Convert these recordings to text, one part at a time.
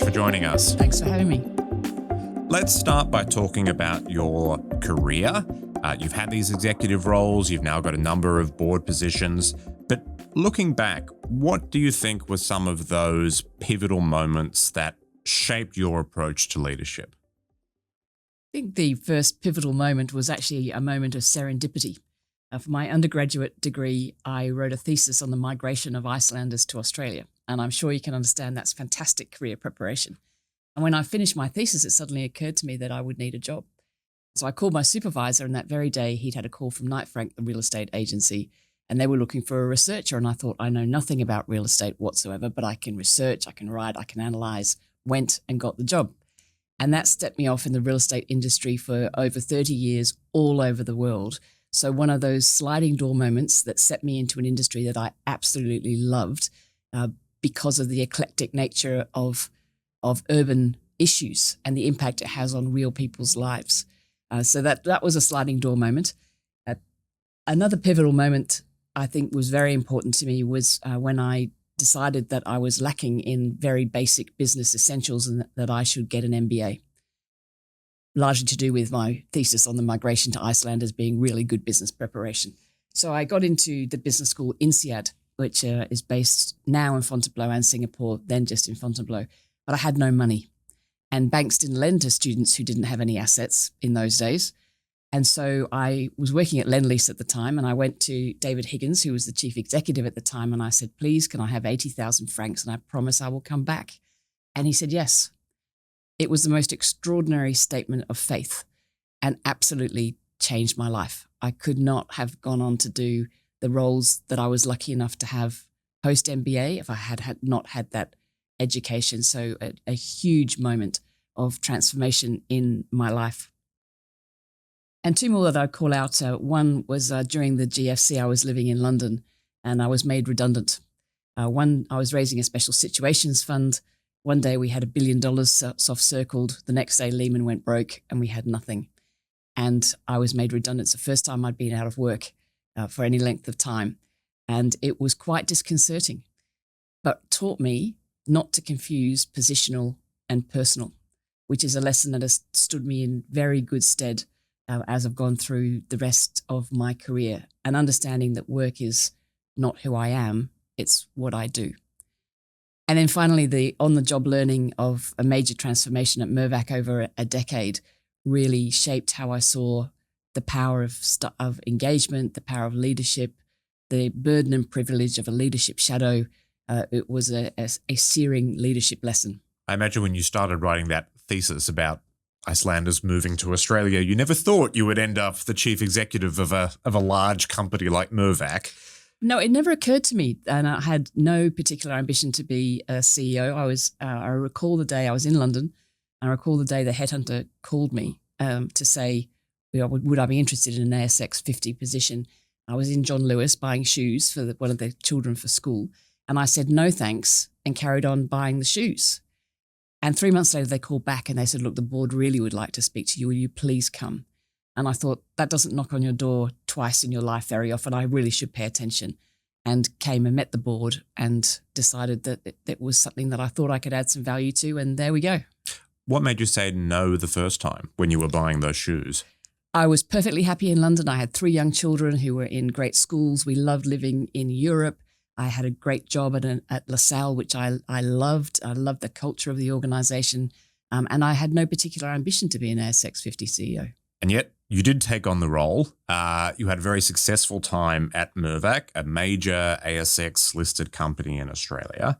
for joining us. Thanks for having me. Let's start by talking about your career. You've had these executive roles, you've now got a number of board positions, but looking back, what do you think were some of those pivotal moments that shaped your approach to leadership? I think the first pivotal moment was actually a moment of serendipity. For my undergraduate degree, I wrote a thesis on the migration of Icelanders to Australia, and I'm sure you can understand that's fantastic career preparation. And when I finished my thesis, it suddenly occurred to me that I would need a job. So I called my supervisor, and that very day he'd had a call from Knight Frank, the real estate agency, and they were looking for a researcher. And I thought, I know nothing about real estate whatsoever, but I can research, I can write, I can analyze. Went and got the job. And that stepped me off in the real estate industry for over 30 years all over the world. So one of those sliding door moments that set me into an industry that I absolutely loved because of the eclectic nature of urban issues and the impact it has on real people's lives. So that was a sliding door moment. Another pivotal moment I think was very important to me was when I decided that I was lacking in very basic business essentials and that I should get an MBA. Largely to do with my thesis on the migration to Icelanders being really good business preparation. So I got into the business school INSEAD, which is based now in Fontainebleau and Singapore, then just in Fontainebleau. But I had no money. And banks didn't lend to students who didn't have any assets in those days. And so I was working at Lendlease at the time, and I went to David Higgins, who was the chief executive at the time, and I said, please, can I have 80,000 francs? And I promise I will come back. And he said, yes. It was the most extraordinary statement of faith and absolutely changed my life. I could not have gone on to do the roles that I was lucky enough to have post-MBA if I had not had that education. So a huge moment of transformation in my life. And two more that I'd call out. One was during the GFC, I was living in London and I was made redundant. I was raising a special situations fund. One day we had $1 billion soft circled. The next day Lehman went broke and we had nothing. And I was made redundant. It's the first time I'd been out of work for any length of time. And it was quite disconcerting, but taught me not to confuse positional and personal, which is a lesson that has stood me in very good stead as I've gone through the rest of my career, and understanding that work is not who I am, it's what I do. And then finally, the on-the-job learning of a major transformation at Mirvac over a decade really shaped how I saw the power of engagement, the power of leadership, the burden and privilege of a leadership shadow. It was a searing leadership lesson. I imagine when you started writing that thesis about Icelanders moving to Australia, you never thought you would end up the chief executive of a large company like Mirvac. No, it never occurred to me, and I had no particular ambition to be a CEO. I recall the day I was in London. I recall the day the headhunter called me to say, would I be interested in an ASX 50 position? I was in John Lewis buying shoes for one of the children for school, and I said no thanks and carried on buying the shoes. And 3 months later, they called back and they said, look, the board really would like to speak to you. Will you please come? And I thought, that doesn't knock on your door twice in your life very often. I really should pay attention. And came and met the board and decided that it was something that I thought I could add some value to. And there we go. What made you say no the first time when you were buying those shoes? I was perfectly happy in London. I had 3 young children who were in great schools. We loved living in Europe. I had a great job at LaSalle, which I loved. I loved the culture of the organization. And I had no particular ambition to be an ASX 50 CEO. And yet you did take on the role. You had a very successful time at Mirvac, a major ASX listed company in Australia.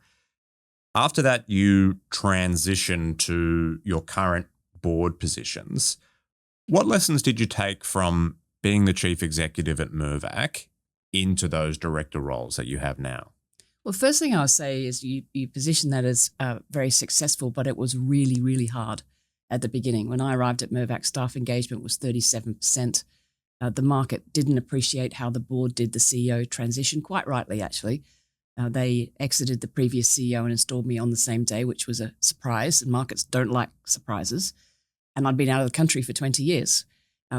After that, you transitioned to your current board positions. What lessons did you take from being the chief executive at Mirvac into those director roles that you have now? Well, first thing I would say is you position that as very successful, but it was really, really hard at the beginning. When I arrived at Mirvac, staff engagement was 37%. The market didn't appreciate how the board did the CEO transition, quite rightly, actually. They exited the previous CEO and installed me on the same day, which was a surprise, and markets don't like surprises. And I'd been out of the country for 20 years.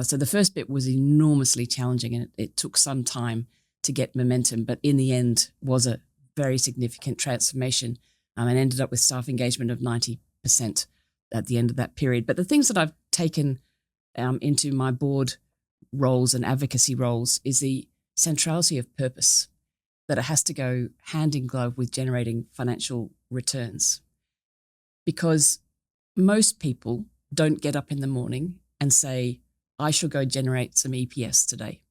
So the first bit was enormously challenging, and it took some time to get momentum, but in the end was a very significant transformation and ended up with staff engagement of 90%. 8% at the end of that period. But the things that I've taken into my board roles and advocacy roles is the centrality of purpose, that it has to go hand in glove with generating financial returns. Because most people don't get up in the morning and say, I shall go generate some EPS today.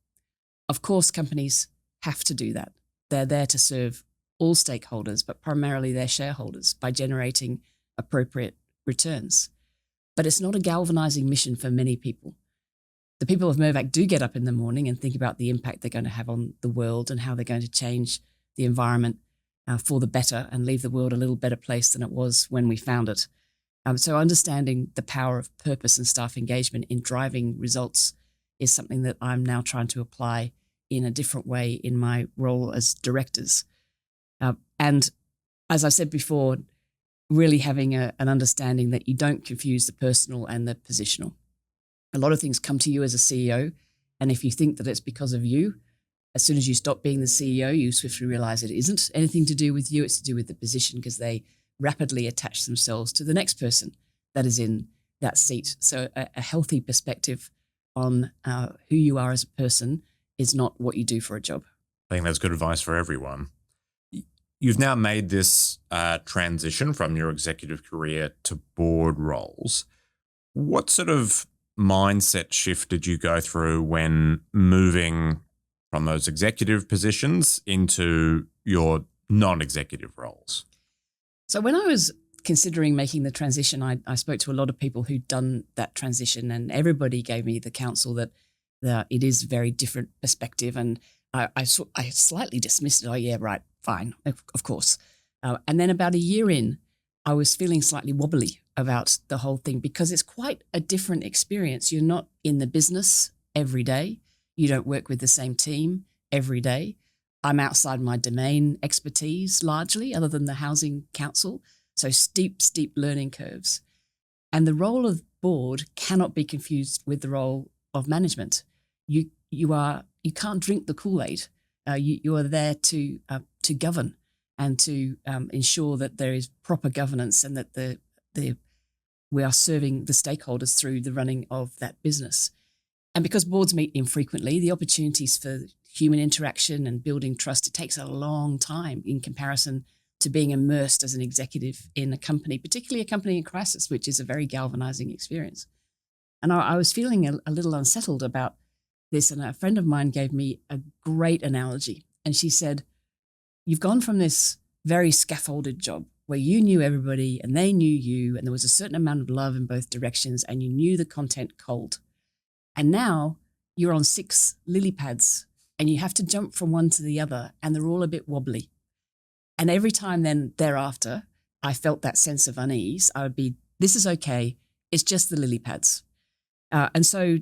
Of course, companies have to do that. They're there to serve all stakeholders, but primarily their shareholders by generating appropriate returns. But it's not a galvanizing mission for many people. The people of Mirvac do get up in the morning and think about the impact they're going to have on the world and how they're going to change the environment for the better and leave the world a little better place than it was when we found it. So understanding the power of purpose and staff engagement in driving results is something that I'm now trying to apply in a different way in my role as directors. And as I said before, really having an understanding that you don't confuse the personal and the positional. A lot of things come to you as a CEO, and if you think that it's because of you, as soon as you stop being the CEO, you swiftly realize it isn't anything to do with you, it's to do with the position, because they rapidly attach themselves to the next person that is in that seat. So a healthy perspective on who you are as a person is not what you do for a job. I think that's good advice for everyone. You've now made this transition from your executive career to board roles. What sort of mindset shift did you go through when moving from those executive positions into your non-executive roles? So when I was considering making the transition, I spoke to a lot of people who'd done that transition, and everybody gave me the counsel that it is a very different perspective. And I slightly dismissed it. Oh, yeah, right, fine, of course. And then about a year in, I was feeling slightly wobbly about the whole thing because it's quite a different experience. You're not in the business every day. You don't work with the same team every day. I'm outside my domain expertise largely, other than the Housing Council. So steep learning curves. And the role of board cannot be confused with the role of management. You can't drink the Kool-Aid. You are there to govern and to ensure that there is proper governance and that we are serving the stakeholders through the running of that business. And because boards meet infrequently, the opportunities for human interaction and building trust, it takes a long time in comparison to being immersed as an executive in a company, particularly a company in crisis, which is a very galvanizing experience. And I was feeling a little unsettled about this, and a friend of mine gave me a great analogy. And she said, you've gone from this very scaffolded job where you knew everybody and they knew you, and there was a certain amount of love in both directions, and you knew the content cold. And now you're on 6 lily pads and you have to jump from one to the other, and they're all a bit wobbly. And every time then thereafter, I felt that sense of unease. I would be, this is okay. It's just the lily pads. And so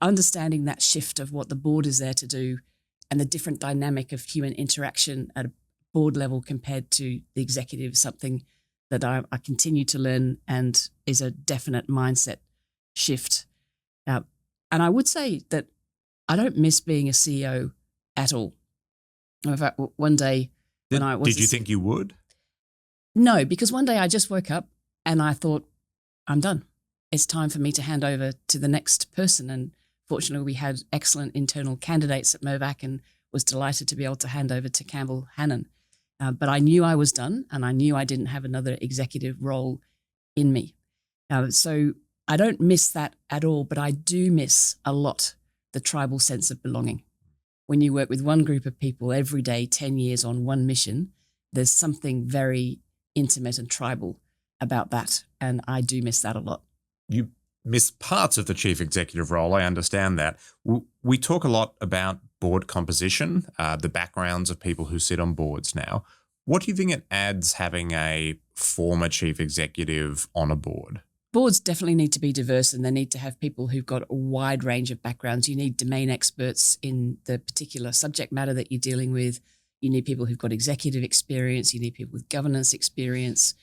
understanding that shift of what the board is there to do and the different dynamic of human interaction at a board level compared to the executive is something that I continue to learn and is a definite mindset shift. And I would say that I don't miss being a CEO at all. In fact, one day when I was... Did you think you would? No, because one day I just woke up and I thought, I'm done. It's time for me to hand over to the next person. And fortunately, we had excellent internal candidates at Mirvac and was delighted to be able to hand over to Campbell Hannon. But I knew I was done, and I knew I didn't have another executive role in me. So I don't miss that at all, but I do miss a lot the tribal sense of belonging. When you work with one group of people every day, 10 years on one mission, there's something very intimate and tribal about that. And I do miss that a lot. You miss parts of the chief executive role. I understand that. We talk a lot about board composition, the backgrounds of people who sit on boards now. What do you think it adds having a former chief executive on a board? Boards definitely need to be diverse, and they need to have people who've got a wide range of backgrounds. You need domain experts in the particular subject matter that you're dealing with. You need people who've got executive experience. You need people with governance experience.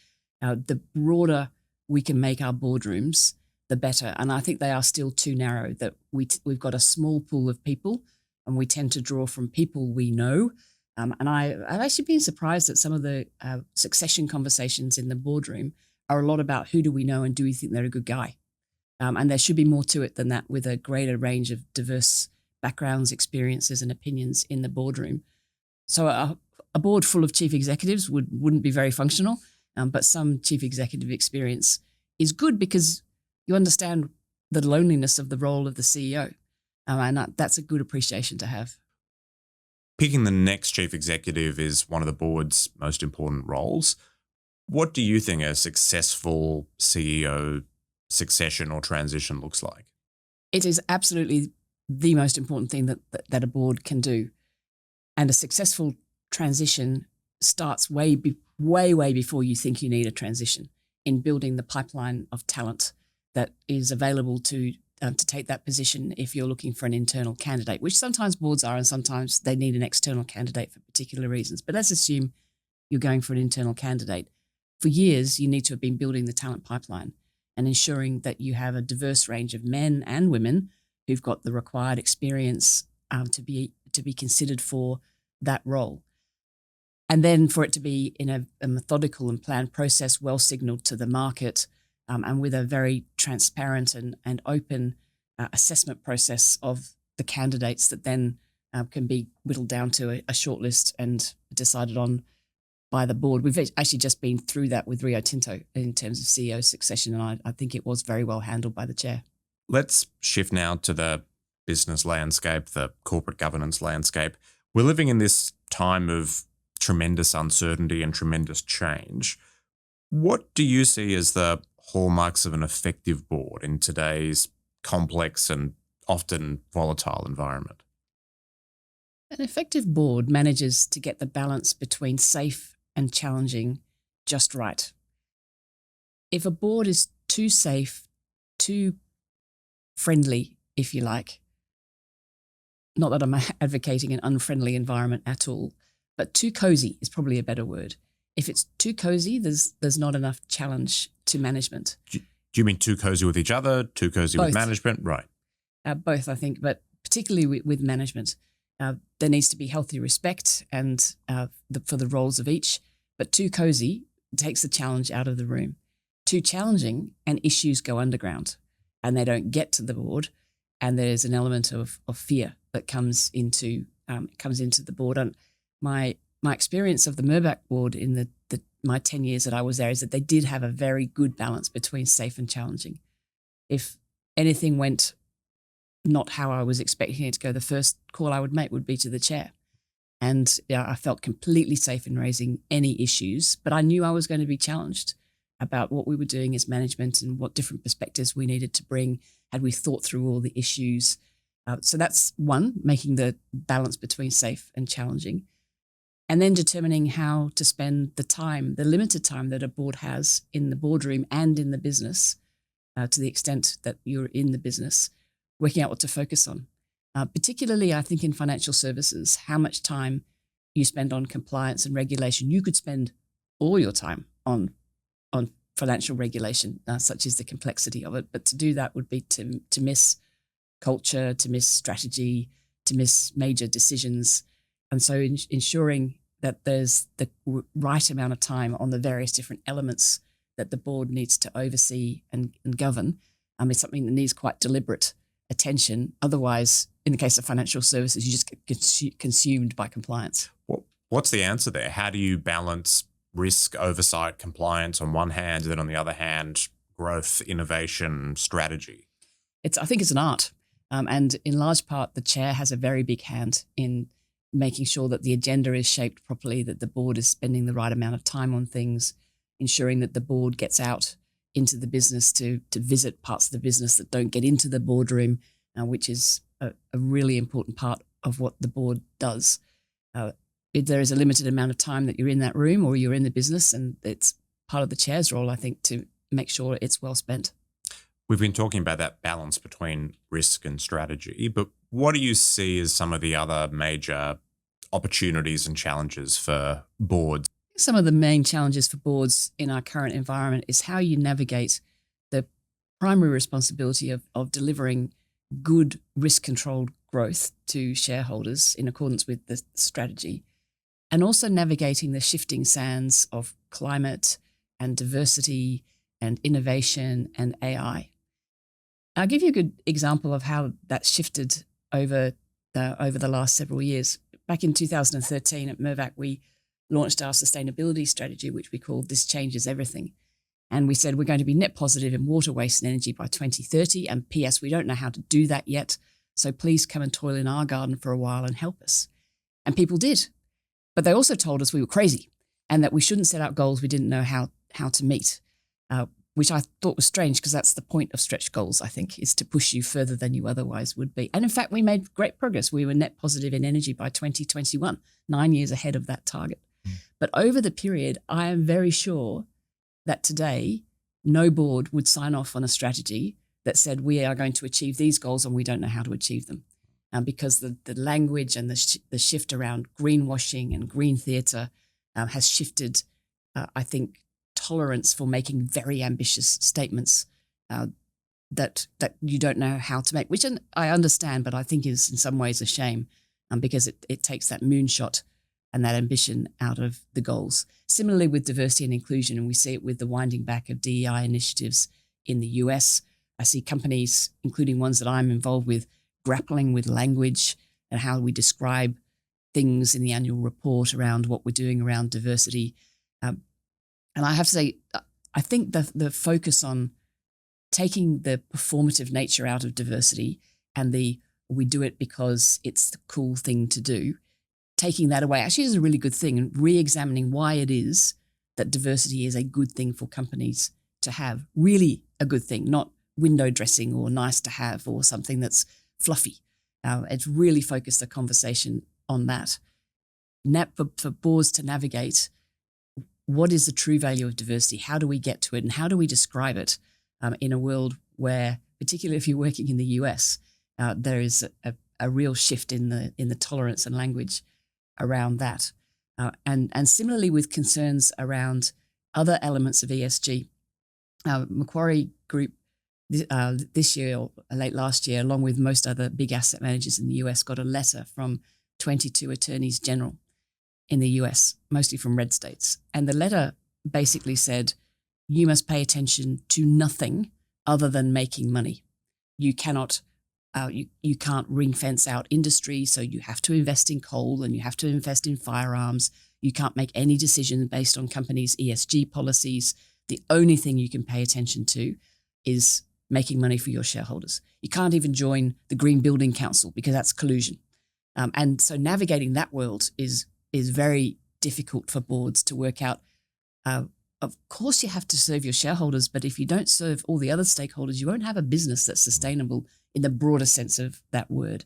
The broader we can make our boardrooms, the better. And I think they are still too narrow, that we've got a small pool of people and we tend to draw from people we know. And I've actually been surprised at some of the succession conversations in the boardroom are a lot about who do we know and do we think they're a good guy? And there should be more to it than that, with a greater range of diverse backgrounds, experiences, and opinions in the boardroom. So a board full of chief executives wouldn't be very functional, but some chief executive experience is good because you understand the loneliness of the role of the CEO. And that's a good appreciation to have. Picking the next chief executive is one of the board's most important roles. What do you think a successful CEO succession or transition looks like? It is absolutely the most important thing that a board can do. And a successful transition starts way before you think you need a transition, in building the pipeline of talent that is available to take that position if you're looking for an internal candidate, which sometimes boards are and sometimes they need an external candidate for particular reasons. But let's assume you're going for an internal candidate. For years, you need to have been building the talent pipeline and ensuring that you have a diverse range of men and women who've got the required experience to be considered for that role. And then for it to be in a methodical and planned process, well signaled to the market, and with a very transparent and open assessment process of the candidates that then can be whittled down to a shortlist and decided on by the board. We've actually just been through that with Rio Tinto in terms of CEO succession, and I think it was very well handled by the chair. Let's shift now to the business landscape, the corporate governance landscape. We're living in this time of tremendous uncertainty and tremendous change. What do you see as the hallmarks of an effective board in today's complex and often volatile environment? An effective board manages to get the balance between safe and challenging just right. If a board is too safe, too friendly, if you like, not that I'm advocating an unfriendly environment at all, but too cozy is probably a better word. If it's too cozy, there's not enough challenge to management. Do you mean too cozy with each other, too cozy Both. with management? Right. Both, I think, but particularly with management. There needs to be healthy respect and for the roles of each, but too cozy takes the challenge out of the room. Too challenging and issues go underground and they don't get to the board, and there's an element of fear that comes into the board. And my experience of the Mirvac board in my 10 years that I was there is that they did have a very good balance between safe and challenging. If anything went not how I was expecting it to go, the first call I would make would be to the chair. And I felt completely safe in raising any issues, but I knew I was going to be challenged about what we were doing as management and what different perspectives we needed to bring. Had we thought through all the issues? So that's one, making the balance between safe and challenging. And then determining how to spend the time, the limited time that a board has in the boardroom and in the business, to the extent that you're in the business, working out what to focus on. Particularly, I think in financial services, how much time you spend on compliance and regulation. You could spend all your time on financial regulation, such as the complexity of it. But to do that would be to miss culture, to miss strategy, to miss major decisions. And so ensuring that there's the right amount of time on the various different elements that the board needs to oversee and govern is something that needs quite deliberate attention. Otherwise, in the case of financial services, you just get consumed by compliance. What's the answer there? How do you balance risk, oversight, compliance on one hand, and then on the other hand, growth, innovation, strategy? I think it's an art. And in large part, the chair has a very big hand in making sure that the agenda is shaped properly, that the board is spending the right amount of time on things, ensuring that the board gets out into the business to visit parts of the business that don't get into the boardroom, which is a really important part of what the board does. There is a limited amount of time that you're in that room or you're in the business, and it's part of the chair's role, I think, to make sure it's well spent. We've been talking about that balance between risk and strategy, but what do you see as some of the other major opportunities and challenges for boards? Some of the main challenges for boards in our current environment is how you navigate the primary responsibility of delivering good risk-controlled growth to shareholders in accordance with the strategy, and also navigating the shifting sands of climate and diversity and innovation and AI. I'll give you a good example of how that's shifted over the last several years. Back in 2013 at Mirvac, we launched our sustainability strategy, which we called This Changes Everything. And we said we're going to be net positive in water, waste and energy by 2030. And P.S. we don't know how to do that yet. So please come and toil in our garden for a while and help us. And people did. But they also told us we were crazy and that we shouldn't set out goals we didn't know how to meet, which I thought was strange because that's the point of stretch goals, I think, is to push you further than you otherwise would be. And in fact, we made great progress. We were net positive in energy by 2021, 9 years ahead of that target. But over the period, I am very sure that today, no board would sign off on a strategy that said we are going to achieve these goals and we don't know how to achieve them. Because the language and the shift around greenwashing and green theatre has shifted, I think, tolerance for making very ambitious statements that you don't know how to make, which I understand, but I think is in some ways a shame because it takes that moonshot and that ambition out of the goals. Similarly with diversity and inclusion, and we see it with the winding back of DEI initiatives in the US. I see companies, including ones that I'm involved with, grappling with language and how we describe things in the annual report around what we're doing around diversity. And I have to say, I think the focus on taking the performative nature out of diversity and we do it because it's the cool thing to do, taking that away actually is a really good thing, and re-examining why it is that diversity is a good thing for companies to have, really a good thing, not window dressing or nice to have or something that's fluffy. It's really focused the conversation on that. For boards to navigate, what is the true value of diversity? How do we get to it? And how do we describe it in a world where, particularly if you're working in the US, there is a real shift in the tolerance and language around that. And similarly with concerns around other elements of ESG, Macquarie Group this year or late last year, along with most other big asset managers in the US, got a letter from 22 attorneys general in the US, mostly from red states. And the letter basically said, you must pay attention to nothing other than making money. You cannot, you can't ring fence out industry. So you have to invest in coal and you have to invest in firearms. You can't make any decision based on companies' ESG policies. The only thing you can pay attention to is making money for your shareholders. You can't even join the Green Building Council because that's collusion. And so navigating that world is very difficult for boards to work out. Of course, you have to serve your shareholders, but if you don't serve all the other stakeholders, you won't have a business that's sustainable in the broader sense of that word.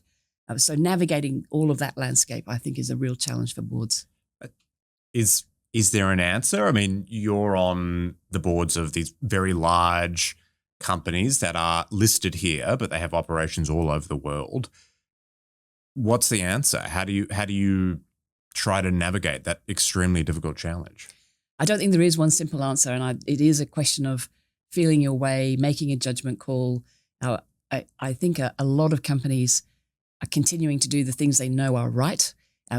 So navigating all of that landscape, I think, is a real challenge for boards. Is there an answer? I mean, you're on the boards of these very large companies that are listed here, but they have operations all over the world. What's the answer? How do you try to navigate that extremely difficult challenge? I don't think there is one simple answer, and it is a question of feeling your way, making a judgment call. I think a lot of companies are continuing to do the things they know are right,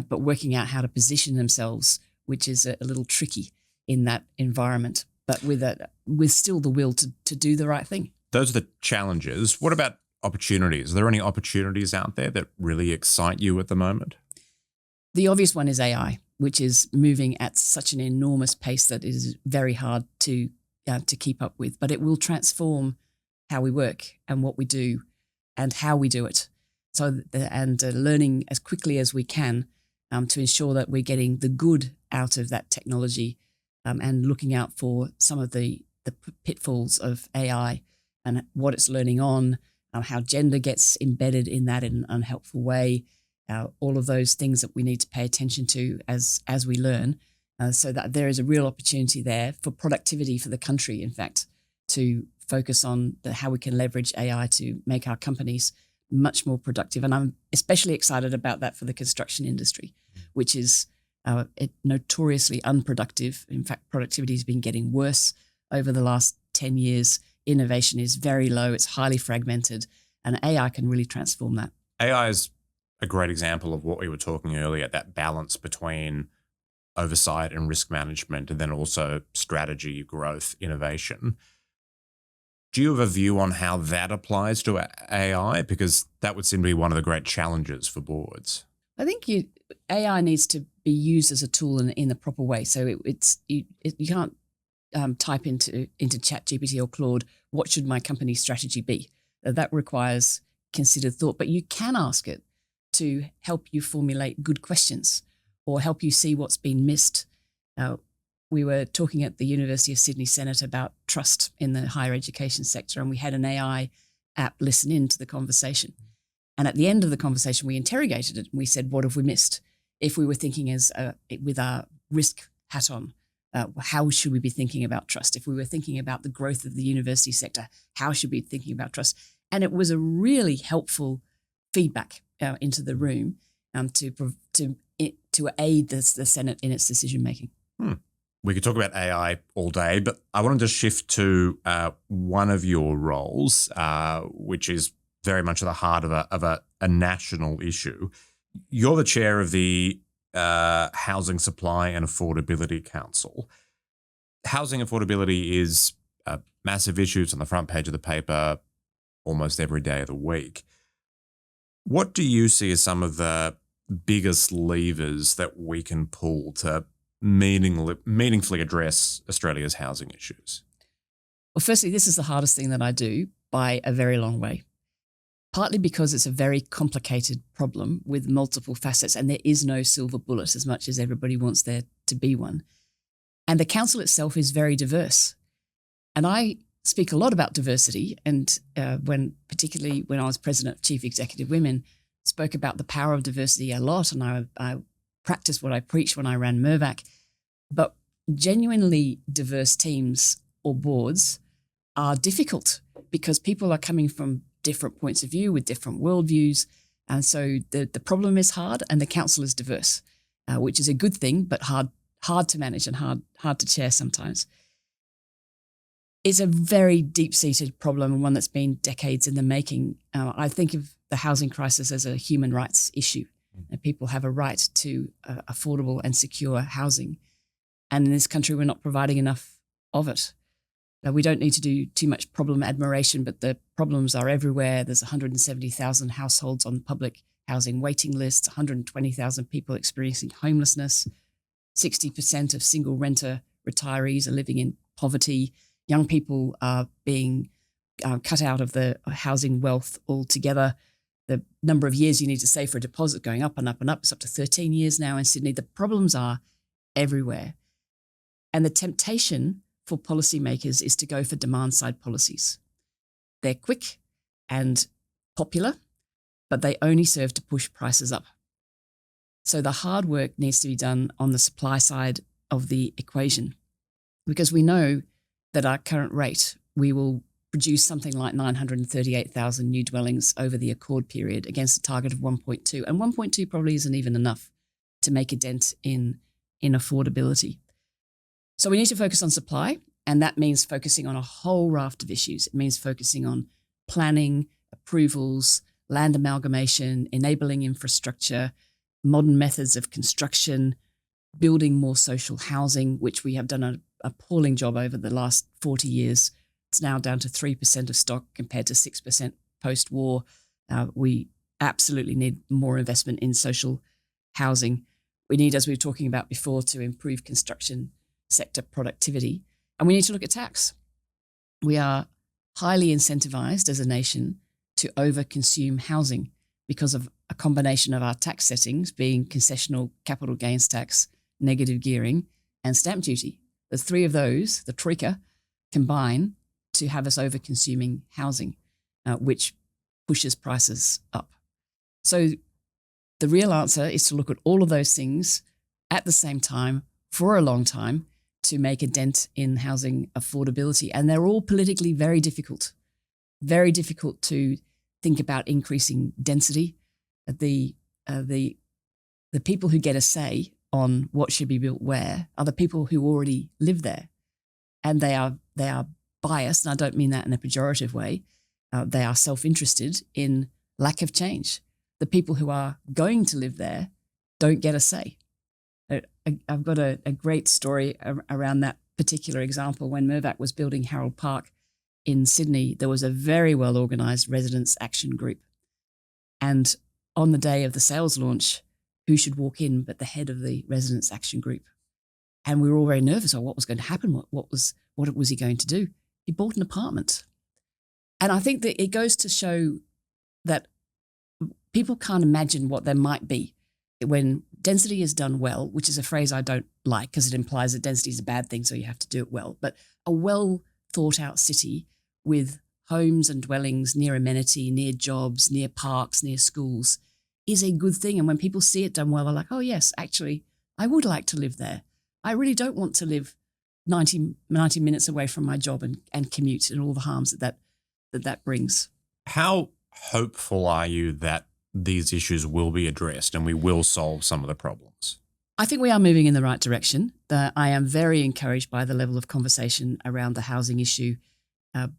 but working out how to position themselves, which is a little tricky in that environment, but with still the will to do the right thing. Those are the challenges. What about opportunities? Are there any opportunities out there that really excite you at the moment? The obvious one is AI, which is moving at such an enormous pace that it is very hard to keep up with. But it will transform how we work and what we do and how we do it. So learning as quickly as we can to ensure that we're getting the good out of that technology and looking out for some of the pitfalls of AI and what it's learning on, how gender gets embedded in that in an unhelpful way. All of those things that we need to pay attention to as we learn, so that there is a real opportunity there for productivity for the country, in fact, to focus on how we can leverage AI to make our companies much more productive. And I'm especially excited about that for the construction industry, which is notoriously unproductive. In fact, productivity has been getting worse over the last 10 years. Innovation is very low. It's highly fragmented, and AI can really transform that. AI is a great example of what we were talking earlier, that balance between oversight and risk management, and then also strategy, growth, innovation. Do you have a view on how that applies to AI? Because that would seem to be one of the great challenges for boards. I think AI needs to be used as a tool in the proper way. So you can't type into ChatGPT or Claude, what should my company strategy be? That requires considered thought, but you can ask it to help you formulate good questions or help you see what's been missed. We were talking at the University of Sydney Senate about trust in the higher education sector, and we had an AI app listen in to the conversation. And at the end of the conversation, we interrogated it and we said, what have we missed? If we were thinking with our risk hat on, how should we be thinking about trust? If we were thinking about the growth of the university sector, how should we be thinking about trust? And it was a really helpful feedback into the room to aid the Senate in its decision making. We could talk about AI all day, but I wanted to shift to one of your roles, which is very much at the heart of a national issue. You're the chair of the Housing Supply and Affordability Council. Housing affordability is a massive issue. It's on the front page of the paper almost every day of the week. What do you see as some of the biggest levers that we can pull to meaningfully address Australia's housing issues? Well, firstly, this is the hardest thing that I do by a very long way, partly because it's a very complicated problem with multiple facets and there is no silver bullet as much as everybody wants there to be one. And the council itself is very diverse. And I speak a lot about diversity, and particularly when I was president of Chief Executive Women, spoke about the power of diversity a lot, and I practiced what I preached when I ran Mirvac. But genuinely diverse teams or boards are difficult because people are coming from different points of view with different worldviews. And so the problem is hard, and the council is diverse, which is a good thing, but hard to manage and hard to chair sometimes. It's a very deep-seated problem and one that's been decades in the making. I think of the housing crisis as a human rights issue. People have a right to affordable and secure housing. And in this country, we're not providing enough of it. We don't need to do too much problem admiration, but the problems are everywhere. There's 170,000 households on public housing waiting lists, 120,000 people experiencing homelessness, 60% of single renter retirees are living in poverty. Young people are being cut out of the housing wealth altogether. The number of years you need to save for a deposit going up and up and up. It's up to 13 years now in Sydney. The problems are everywhere. And the temptation for policymakers is to go for demand-side policies. They're quick and popular, but they only serve to push prices up. So the hard work needs to be done on the supply side of the equation, because we know that our current rate, we will produce something like 938,000 new dwellings over the accord period against a target of 1.2. And 1.2 probably isn't even enough to make a dent in affordability. So we need to focus on supply, and that means focusing on a whole raft of issues. It means focusing on planning, approvals, land amalgamation, enabling infrastructure, modern methods of construction, building more social housing, which we have done an appalling job over the last 40 years. It's now down to 3% of stock compared to 6% post-war. We absolutely need more investment in social housing. We need, as we were talking about before, to improve construction sector productivity. And we need to look at tax. We are highly incentivized as a nation to overconsume housing because of a combination of our tax settings being concessional capital gains tax, negative gearing, and stamp duty. The three of those, the troika, combine to have us over-consuming housing, which pushes prices up. So the real answer is to look at all of those things at the same time for a long time to make a dent in housing affordability. And they're all politically very difficult to think about increasing density. The people who get a say on what should be built where are the people who already live there. And they are biased, and I don't mean that in a pejorative way. They are self-interested in lack of change. The people who are going to live there don't get a say. I've got a great story around that particular example. When Mirvac was building Harold Park, in Sydney, there was a very well organised residents action group. And on the day of the sales launch, who should walk in but the head of the residents action group? And we were all very nervous about what was going to happen. What was he going to do? He bought an apartment. And I think that it goes to show that people can't imagine what there might be when density is done well, which is a phrase I don't like because it implies that density is a bad thing, so you have to do it well. But a well thought out city with homes and dwellings near amenity, near jobs, near parks, near schools is a good thing. And when people see it done well, they're like, oh yes, actually, I would like to live there. I really don't want to live 90 minutes away from my job and commute and all the harms that brings. How hopeful are you that these issues will be addressed and we will solve some of the problems? I think we are moving in the right direction. I am very encouraged by the level of conversation around the housing issue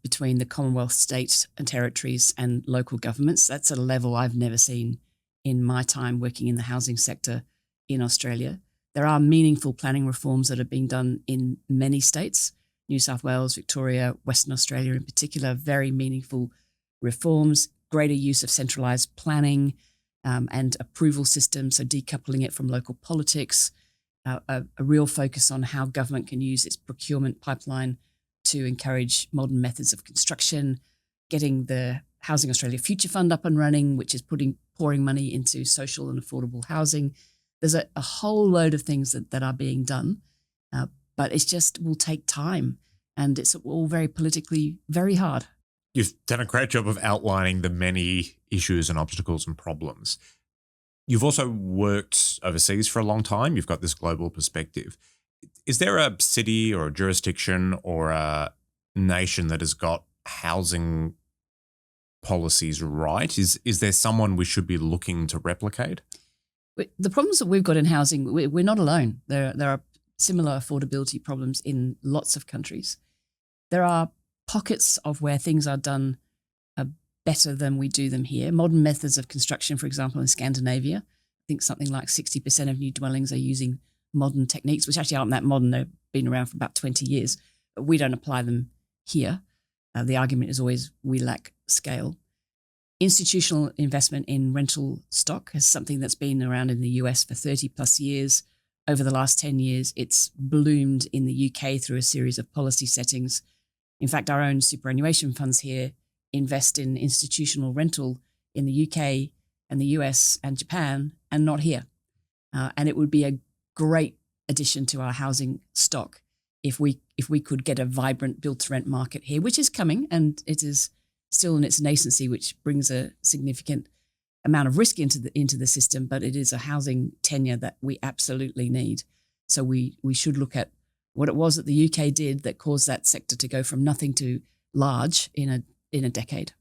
between the Commonwealth, states and territories and local governments. That's a level I've never seen in my time working in the housing sector in Australia. There are meaningful planning reforms that are being done in many states, New South Wales, Victoria, Western Australia in particular, very meaningful reforms, greater use of centralised planning and approval systems, so decoupling it from local politics, a real focus on how government can use its procurement pipeline to encourage modern methods of construction, getting the Housing Australia Future Fund up and running, which is pouring money into social and affordable housing. There's a whole load of things that are being done, but it just will take time and it's all very politically very hard. You've done a great job of outlining the many issues and obstacles and problems. You've also worked overseas for a long time. You've got this global perspective. Is there a city or a jurisdiction or a nation that has got housing policies right? Is there someone we should be looking to replicate? The problems that we've got in housing, we're not alone. There are similar affordability problems in lots of countries. There are pockets of where things are done better than we do them here. Modern methods of construction, for example, in Scandinavia, I think something like 60% of new dwellings are using modern techniques, which actually aren't that modern. They've been around for about 20 years, but we don't apply them here. The argument is always we lack scale. Institutional investment in rental stock is something that's been around in the US for 30 plus years. Over the last 10 years, it's bloomed in the UK through a series of policy settings. In fact, our own superannuation funds here invest in institutional rental in the UK and the US and Japan and not here. And it would be a great addition to our housing stock if we could get a vibrant build-to-rent market here, which is coming and it is still in its nascency, which brings a significant amount of risk into the system, but it is a housing tenure that we absolutely need. So we should look at what it was that the UK did that caused that sector to go from nothing to large in a decade.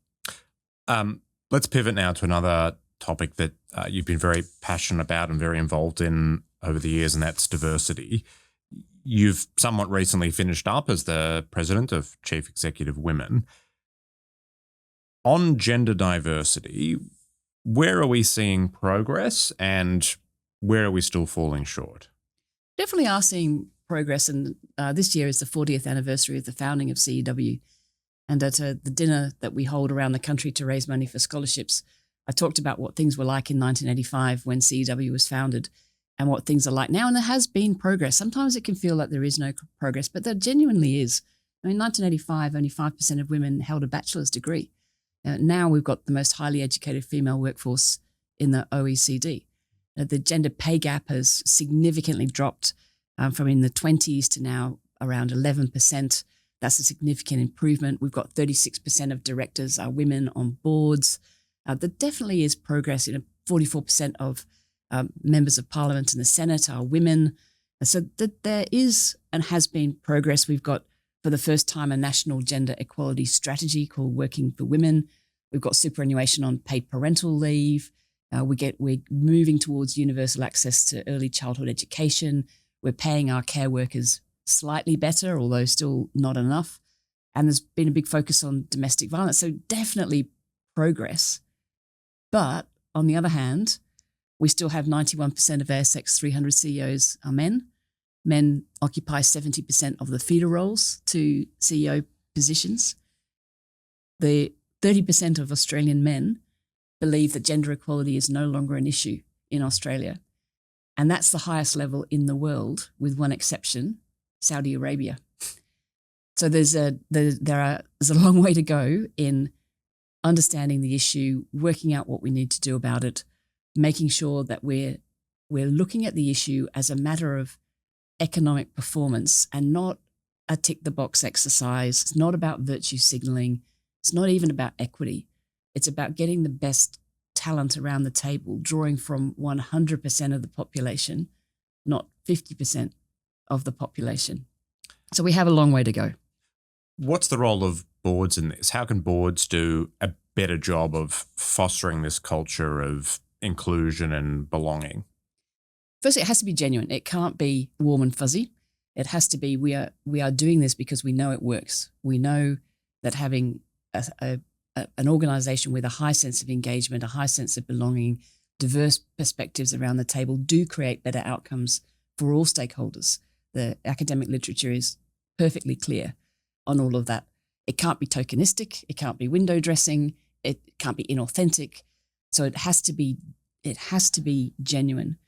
Let's pivot now to another topic that you've been very passionate about and very involved in over the years, and that's diversity. You've somewhat recently finished up as the president of Chief Executive Women. On gender diversity, where are we seeing progress and where are we still falling short? Definitely are seeing progress, and this year is the 40th anniversary of the founding of CEW. And at the dinner that we hold around the country to raise money for scholarships, I talked about what things were like in 1985 when CEW was founded and what things are like now. And there has been progress. Sometimes it can feel like there is no progress, but there genuinely is. I mean, in 1985, only 5% of women held a bachelor's degree. Now we've got the most highly educated female workforce in the OECD. The gender pay gap has significantly dropped from in the 20s to now around 11%. That's a significant improvement. We've got 36% of directors are women on boards. There definitely is progress. 44% of members of Parliament and the Senate are women. So there is and has been progress. We've got, for the first time, a national gender equality strategy called Working for Women. We've got superannuation on paid parental leave. We're moving towards universal access to early childhood education. We're paying our care workers slightly better, although still not enough. And there's been a big focus on domestic violence. So definitely progress. But on the other hand, we still have 91% of ASX 300 CEOs are men. Men occupy 70% of the feeder roles to CEO positions. the 30% of Australian men believe that gender equality is no longer an issue in Australia. And that's the highest level in the world, with one exception, Saudi Arabia. So there's a long way to go in understanding the issue, working out what we need to do about it, making sure that we're looking at the issue as a matter of economic performance and not a tick-the-box exercise. It's not about virtue signaling. It's not even about equity. It's about getting the best talent around the table, drawing from 100% of the population, not 50% of the population. So we have a long way to go. What's the role of boards in this? How can boards do a better job of fostering this culture of inclusion and belonging? First, it has to be genuine. It can't be warm and fuzzy. It has to be, we are doing this because we know it works. We know that having an organization with a high sense of engagement, a high sense of belonging, diverse perspectives around the table do create better outcomes for all stakeholders. The academic literature is perfectly clear on all of that. It can't be tokenistic. It can't be window dressing. It can't be inauthentic. So it has to be genuine.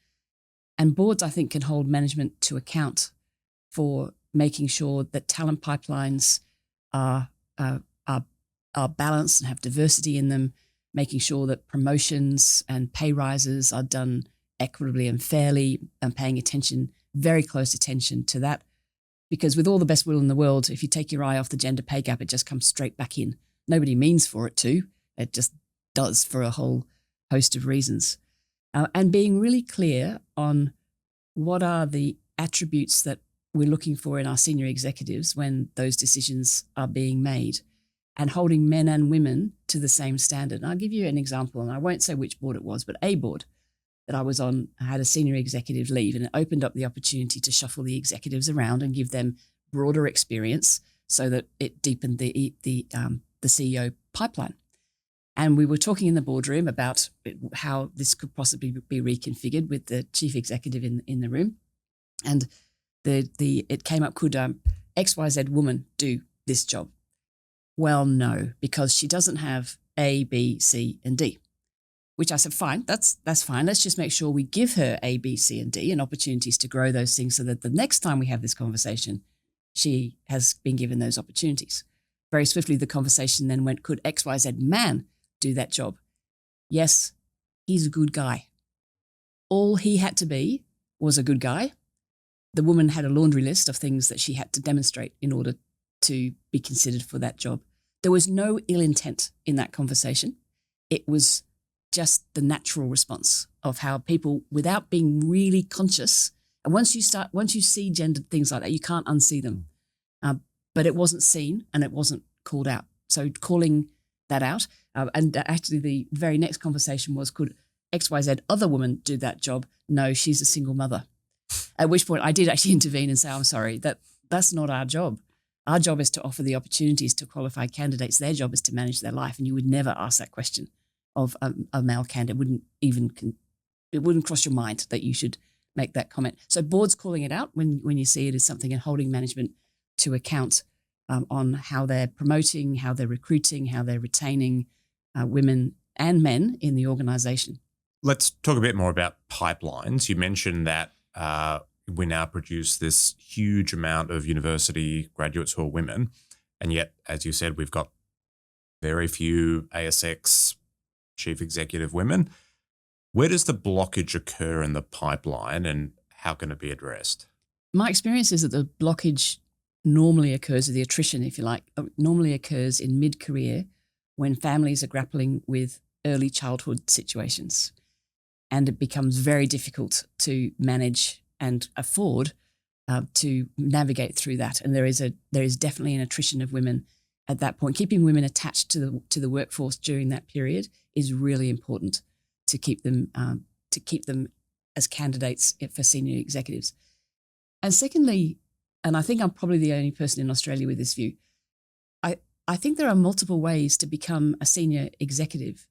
And boards, I think, can hold management to account for making sure that talent pipelines are balanced and have diversity in them, making sure that promotions and pay rises are done equitably and fairly, and paying attention, very close attention to that. Because with all the best will in the world, if you take your eye off the gender pay gap, it just comes straight back in. Nobody means for it to. It just does for a whole host of reasons. And being really clear on what are the attributes that we're looking for in our senior executives when those decisions are being made, and holding men and women to the same standard. And I'll give you an example, and I won't say which board it was, but a board that I was on had a senior executive leave, and it opened up the opportunity to shuffle the executives around and give them broader experience so that it deepened the CEO pipeline. And we were talking in the boardroom about how this could possibly be reconfigured with the chief executive in the room. And it came up, could XYZ woman do this job? Well, no, because she doesn't have A, B, C, and D. Which I said, fine, that's fine. Let's just make sure we give her A, B, C, and D and opportunities to grow those things so that the next time we have this conversation, she has been given those opportunities. Very swiftly, the conversation then went, could XYZ man do that job? Yes, he's a good guy. All he had to be was a good guy. The woman had a laundry list of things that she had to demonstrate in order to be considered for that job. There was no ill intent in that conversation. It was just the natural response of how people, without being really conscious, and once you see gendered things like that, you can't unsee them. But it wasn't seen and it wasn't called out. So calling that out, and actually the very next conversation was, could XYZ other woman do that job? No, she's a single mother. At which point I did actually intervene and say, I'm sorry, that's not our job. Our job is to offer the opportunities to qualified candidates. Their job is to manage their life. And you would never ask that question of a male candidate. It wouldn't cross your mind that you should make that comment. So boards calling it out when you see it as something, and holding management to account on how they're promoting, how they're recruiting, how they're retaining women and men in the organisation. Let's talk a bit more about pipelines. You mentioned that we now produce this huge amount of university graduates who are women, and yet, as you said, we've got very few ASX chief executive women. Where does the blockage occur in the pipeline, and how can it be addressed? My experience is that the blockage normally occurs, or the attrition, if you like, normally occurs in mid-career when families are grappling with early childhood situations. And it becomes very difficult to manage and afford to navigate through that. And there is definitely an attrition of women at that point. Keeping women attached to the workforce during that period is really important to keep them as candidates for senior executives. And secondly, and I think I'm probably the only person in Australia with this view, I think there are multiple ways to become a senior executive.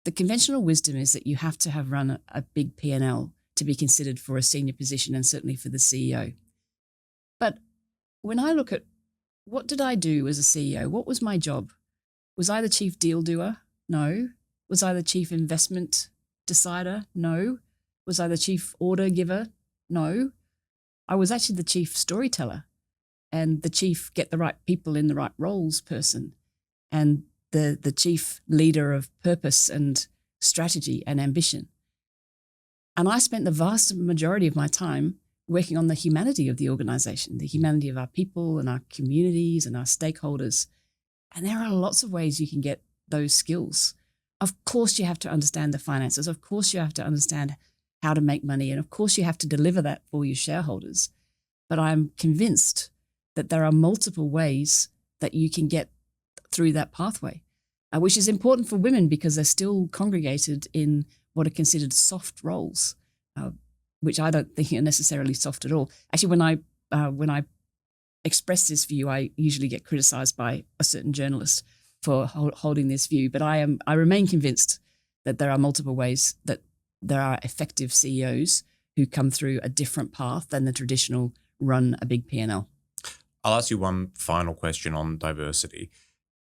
The conventional wisdom is that you have to have run a big P&L to be considered for a senior position, and certainly for the CEO. But when I look at what did I do as a CEO, what was my job? Was I the chief deal doer? No. Was I the chief investment decider? No. Was I the chief order giver? No. I was actually the chief storyteller and the chief get the right people in the right roles person and the chief leader of purpose and strategy and ambition. And I spent the vast majority of my time working on the humanity of the organization, the humanity of our people and our communities and our stakeholders. And there are lots of ways you can get those skills. Of course, you have to understand the finances. Of course, you have to understand how to make money. And of course, you have to deliver that for your shareholders. But I'm convinced that there are multiple ways that you can get through that pathway, which is important for women because they're still congregated in what are considered soft roles, which I don't think are necessarily soft at all. Actually, when I express this view, I usually get criticized by a certain journalist for holding this view. But I remain convinced that there are multiple ways that there are effective CEOs who come through a different path than the traditional run a big P&L. I'll ask you one final question on diversity.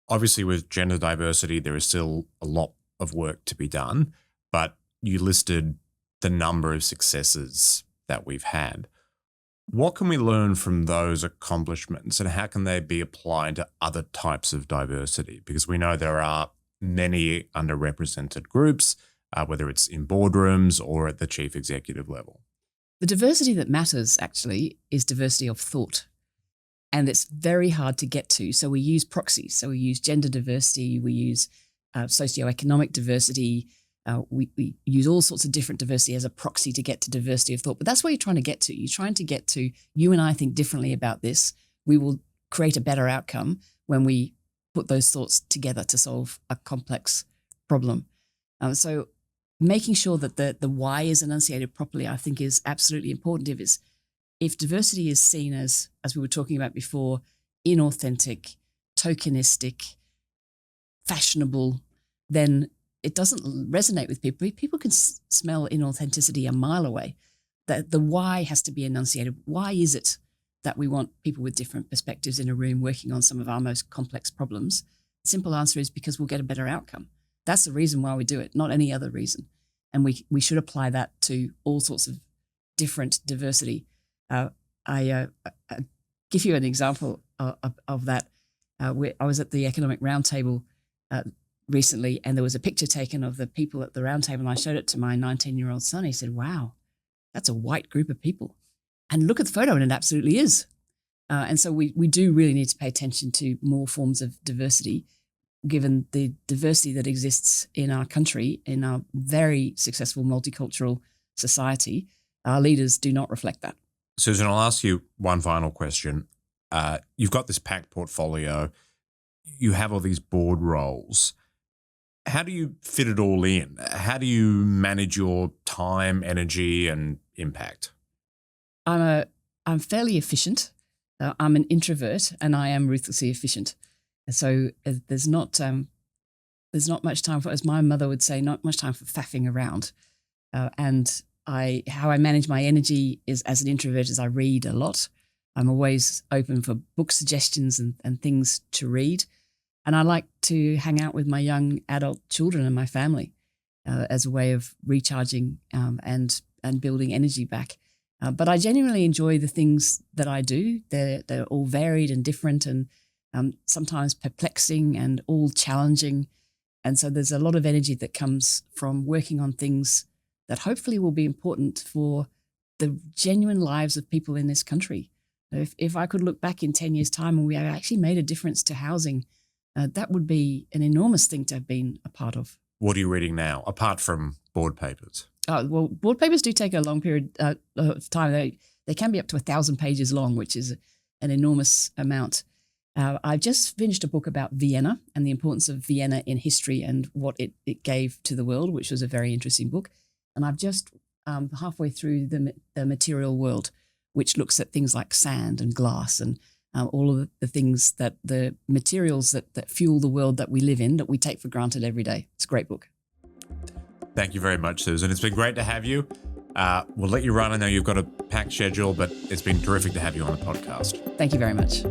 Obviously, with gender diversity, there is still a lot of work to be done, but you listed the number of successes that we've had. What can we learn from those accomplishments and how can they be applied to other types of diversity? Because we know there are many underrepresented groups, whether it's in boardrooms or at the chief executive level. The diversity that matters actually is diversity of thought. And it's very hard to get to. So we use proxies. So we use gender diversity, we use socioeconomic diversity, we use all sorts of different diversity as a proxy to get to diversity of thought. But that's what you're trying to get to. You're trying to get to, you and I think differently about this. We will create a better outcome when we put those thoughts together to solve a complex problem. So making sure that the why is enunciated properly, I think, is absolutely important. If diversity is seen as we were talking about before, inauthentic, tokenistic, fashionable, then it doesn't resonate with people. People can smell inauthenticity a mile away. The why has to be enunciated. Why is it that we want people with different perspectives in a room working on some of our most complex problems? The simple answer is because we'll get a better outcome. That's the reason why we do it, not any other reason. And we should apply that to all sorts of different diversity. I give you an example of that. I was at the Economic Roundtable recently, and there was a picture taken of the people at the roundtable, and I showed it to my 19-year-old son. He said, "Wow, that's a white group of people." And look at the photo, and it absolutely is. And so we do really need to pay attention to more forms of diversity, given the diversity that exists in our country, in our very successful multicultural society. Our leaders do not reflect that. Susan, I'll ask you one final question. You've got this packed portfolio. You have all these board roles. How do you fit it all in? How do you manage your time, energy, and impact? I'm fairly efficient. I'm an introvert, and I am ruthlessly efficient. So there's not much time for, as my mother would say, not much time for faffing around. And how I manage my energy is, as an introvert, is I read a lot. I'm always open for book suggestions and things to read. And I like to hang out with my young adult children and my family as a way of recharging and building energy back. But I genuinely enjoy the things that I do. They're all varied and different and sometimes perplexing and all challenging. And so there's a lot of energy that comes from working on things that hopefully will be important for the genuine lives of people in this country. If I could look back in 10 years' time and we actually made a difference to housing, that would be an enormous thing to have been a part of. What are you reading now, apart from board papers? Well, board papers do take a long period of time. They can be up to 1,000 pages long, which is an enormous amount. I've just finished a book about Vienna and the importance of Vienna in history and what it gave to the world, which was a very interesting book. And I've just halfway through the Material World, which looks at things like sand and glass and all of the things that the materials that fuel the world that we live in, that we take for granted every day. It's a great book. Thank you very much, Susan. It's been great to have you. We'll let you run. I know you've got a packed schedule, but it's been terrific to have you on the podcast. Thank you very much.